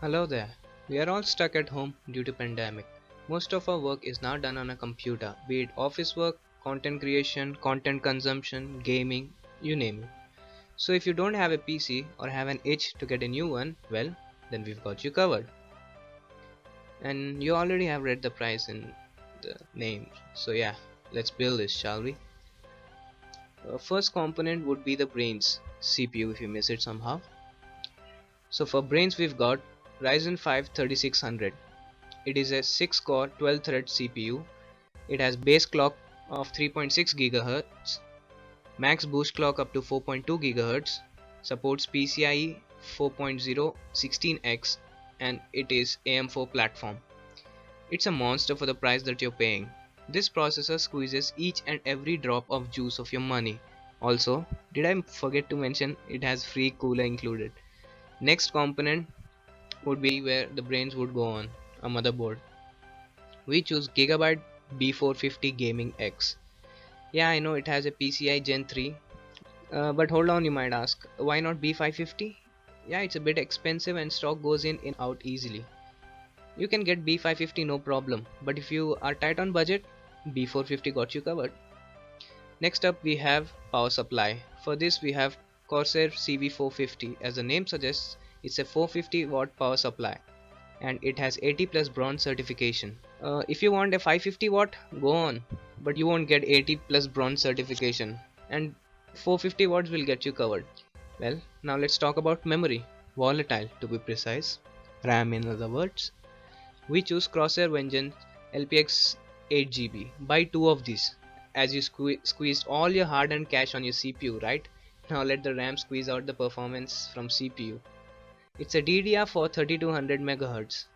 Hello there. We are all stuck at home due to pandemic. Most of our work is now done on a computer, be it office work, content creation, content consumption, gaming, you name it. So if you don't have a PC or have an itch to get a new one, well, then we've got you covered. And you already have read the price in the name. So yeah, let's build this, shall we? First component would be the brains, CPU if you miss it somehow. So for brains we've got Ryzen 5 3600. It is a 6 core 12 thread CPU. It has base clock of 3.6 GHz, max boost clock up to 4.2 GHz, supports PCIe 4.0 16x, and it is AM4 platform. It's a monster for the price that you're paying. This processor squeezes each and every drop of juice of your money. Also, did I forget to mention it has free cooler included? Next component would be where the brains would go on, a motherboard. We choose Gigabyte B450 Gaming X. Yeah, I know it has a PCI Gen 3, but hold on, you might ask, why not B550? Yeah, it's a bit expensive and stock goes in and out easily. You can get B550 no problem, but if you are tight on budget, B450 got you covered. Next up we have power supply. For this we have Corsair CV450. As the name suggests, it's a 450 watt power supply and it has 80 plus bronze certification. If you want a 550 watt, go on, but you won't get 80 plus bronze certification, and 450 watts will get you covered. Well, now let's talk about memory, volatile to be precise, RAM in other words. We choose Crosshair Vengeance LPX 8GB. Buy two of these, as you squeezed all your hard-earned cash on your CPU, right? Now let the RAM squeeze out the performance from CPU. It's a DDR for 3200 MHz.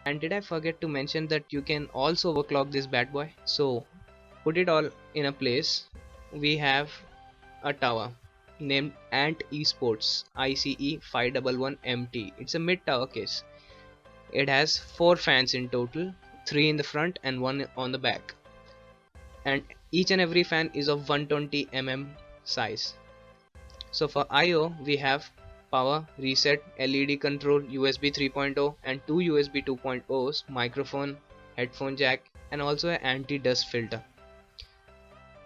And did I forget to mention that you can also overclock this bad boy? So put it all in a place. We have a tower named Ant Esports ICE 511MT. It's a mid tower case. It has 4 fans in total, 3 in the front and 1 on the back. And each and every fan is of 120 mm size. So for I/O we have power, reset, LED control, USB 3.0 and 2 USB 2.0s, microphone, headphone jack and also an anti-dust filter.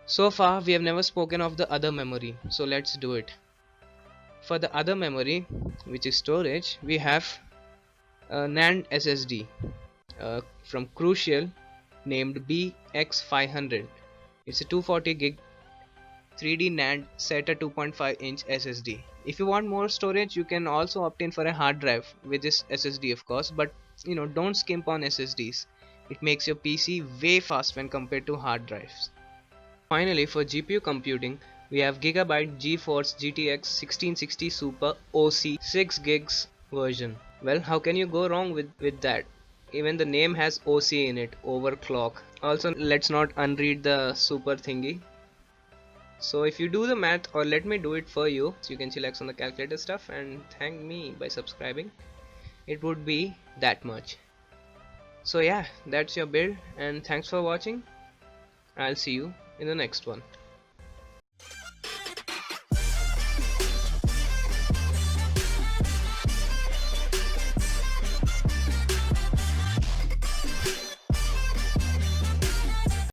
So far we have never spoken of the other memory, so let's do it. For the other memory, which is storage, we have a NAND SSD from Crucial named BX500. It's a 240 gig 3D NAND SATA 2.5-inch SSD. If you want more storage, you can also opt in for a hard drive with this SSD of course, but don't skimp on SSDs. It makes your PC way fast when compared to hard drives. Finally, for GPU computing, we have Gigabyte GeForce GTX 1660 Super OC 6 gigs version. Well, how can you go wrong with that? Even the name has OC in it, overclock. Also, let's not unread the super thingy. So if you do the math, or let me do it for you, so you can chillax on the calculator stuff and thank me by subscribing, it would be that much. So yeah, that's your build and thanks for watching. I'll see you in the next one.